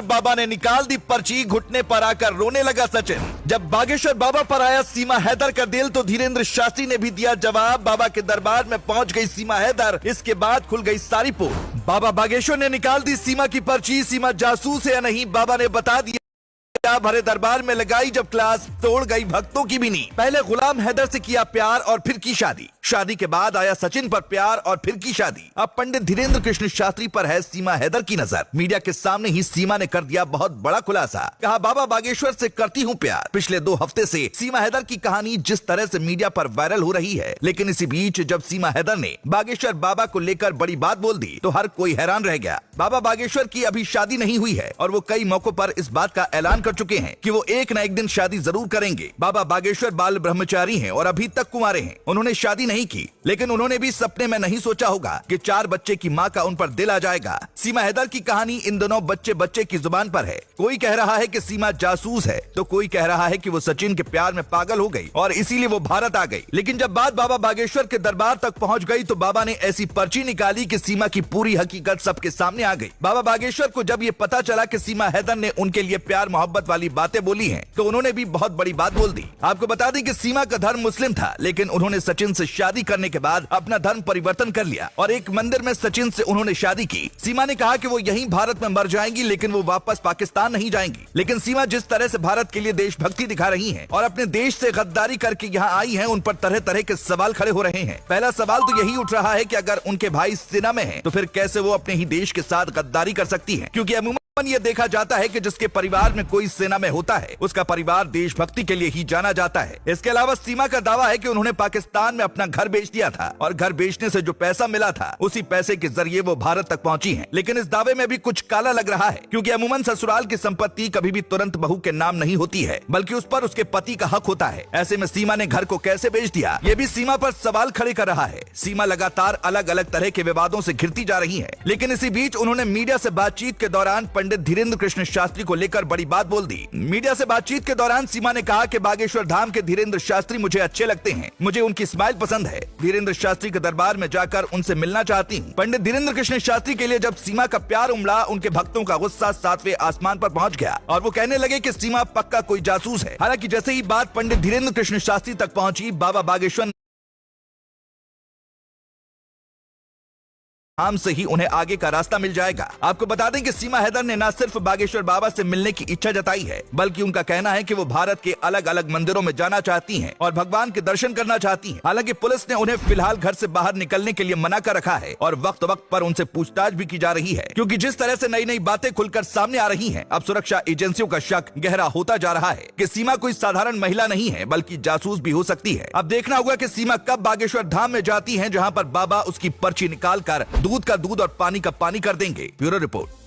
बाबा ने निकाल दी पर्ची, घुटने पर आकर रोने लगा सचिन। जब बागेश्वर बाबा पर आया सीमा हैदर का दिल तो धीरेन्द्र शास्त्री ने भी दिया जवाब। बाबा के दरबार में पहुंच गई सीमा हैदर, इसके बाद खुल गई सारी पोल। बाबा बागेश्वर ने निकाल दी सीमा की पर्ची। सीमा जासूस है या नहीं बाबा ने बता दिया। भरे दरबार में लगाई जब क्लास, तोड़ गई भक्तों की भी नींद। पहले गुलाम हैदर से किया प्यार और फिर की शादी। शादी के बाद आया सचिन पर प्यार और फिर की शादी। अब पंडित धीरेन्द्र कृष्ण शास्त्री पर है सीमा हैदर की नजर। मीडिया के सामने ही सीमा ने कर दिया बहुत बड़ा खुलासा। कहा, बाबा बागेश्वर से करती हूँ प्यार। पिछले 2 हफ्ते से सीमा हैदर की कहानी जिस तरह से मीडिया पर वायरल हो रही है, लेकिन इसी बीच जब सीमा हैदर ने बागेश्वर बाबा को लेकर बड़ी बात बोल दी तो हर कोई हैरान रह गया। बाबा बागेश्वर की अभी शादी नहीं हुई है और वो कई मौकों पर इस बात का ऐलान कर चुके हैं कि वो एक न एक दिन शादी जरूर करेंगे। बाबा बागेश्वर बाल ब्रह्मचारी हैं और अभी तक कुंवारे हैं। उन्होंने शादी नहीं की, लेकिन उन्होंने भी सपने में नहीं सोचा होगा कि 4 बच्चे की मां का उन पर दिल आ जाएगा। सीमा हैदर की कहानी इन दोनों बच्चे बच्चे की जुबान पर है। कोई कह रहा है कि सीमा जासूस है तो कोई कह रहा है कि वो सचिन के प्यार में पागल हो गई और इसीलिए वो भारत आ गई। लेकिन जब बात बाबा बागेश्वर के दरबार तक पहुंच गई तो बाबा ने ऐसी पर्ची निकाली कि सीमा की पूरी हकीकत सबके सामने आ गई। बाबा बागेश्वर को जब ये पता चला कि सीमा हैदर ने उनके लिए प्यार मोहब्बत वाली बातें बोली हैं, तो उन्होंने भी बहुत बड़ी बात बोल दी। आपको बता दें कि सीमा का धर्म मुस्लिम था, लेकिन उन्होंने सचिन से शादी करने के बाद अपना धर्म परिवर्तन कर लिया और एक मंदिर में सचिन से उन्होंने शादी की। सीमा ने कहा कि वो यहीं भारत में मर जाएंगी, लेकिन वो वापस पाकिस्तान नहीं जाएंगी। लेकिन सीमा जिस तरह से भारत के लिए देशभक्ति दिखा रही हैं और अपने देश से गद्दारी करके यहाँ आई हैं, उन पर तरह तरह के सवाल खड़े हो रहे हैं। पहला सवाल तो यही उठ रहा है कि अगर उनके भाई सेना में हैं, तो फिर कैसे वो अपने ही देश के साथ गद्दारी कर सकती हैं? क्योंकि अमूमन ये देखा जाता है कि जिसके परिवार में कोई सेना में होता है उसका परिवार देशभक्ति के लिए ही जाना जाता है। इसके अलावा सीमा का दावा है कि उन्होंने पाकिस्तान में अपना घर बेच दिया था और घर बेचने से जो पैसा मिला था उसी पैसे के जरिए वो भारत तक पहुंची हैं। लेकिन इस दावे में भी कुछ काला लग रहा है, क्योंकि अमूमन ससुराल की संपत्ति कभी भी तुरंत बहू के नाम नहीं होती है, बल्कि उस पर उसके पति का हक होता है। ऐसे में सीमा ने घर को कैसे बेच दिया, ये भी सीमा पर सवाल खड़े कर रहा है। सीमा लगातार अलग अलग तरह के विवादों से घिरती जा रही है, लेकिन इसी बीच उन्होंने मीडिया से बातचीत के दौरान पंडित धीरेन्द्र कृष्ण शास्त्री को लेकर बड़ी बात बोल दी। मीडिया से बातचीत के दौरान सीमा ने कहा कि बागेश्वर धाम के धीरेन्द्र शास्त्री मुझे अच्छे लगते हैं, मुझे उनकी स्माइल पसंद है। धीरेन्द्र शास्त्री के दरबार में जाकर उनसे मिलना चाहती हूँ। पंडित धीरेन्द्र कृष्ण शास्त्री के लिए जब सीमा का प्यार उमड़ा, उनके भक्तों का गुस्सा 7वें आसमान पर पहुंच गया और वो कहने लगे कि सीमा पक्का कोई जासूस है। हालांकि जैसे ही बात पंडित धीरेन्द्र कृष्ण शास्त्री तक पहुंची, बाबा बागेश्वर नाम से ही उन्हें आगे का रास्ता मिल जाएगा। आपको बता दें कि सीमा हैदर ने न सिर्फ बागेश्वर बाबा से मिलने की इच्छा जताई है, बल्कि उनका कहना है कि वो भारत के अलग अलग मंदिरों में जाना चाहती हैं और भगवान के दर्शन करना चाहती हैं। हालांकि पुलिस ने उन्हें फिलहाल घर से बाहर निकलने के लिए मना कर रखा है और वक्त वक्त पर उनसे पूछताछ भी की जा रही है, क्योंकि जिस तरह से नई नई बातें खुलकर सामने आ रही है, अब सुरक्षा एजेंसियों का शक गहरा होता जा रहा है कि सीमा कोई साधारण महिला नहीं है, बल्कि जासूस भी हो सकती है। अब देखना होगा कि सीमा कब बागेश्वर धाम में जाती है, जहाँ पर बाबा उसकी पर्ची निकाल कर दूध का दूध और पानी का पानी कर देंगे। Bureau report.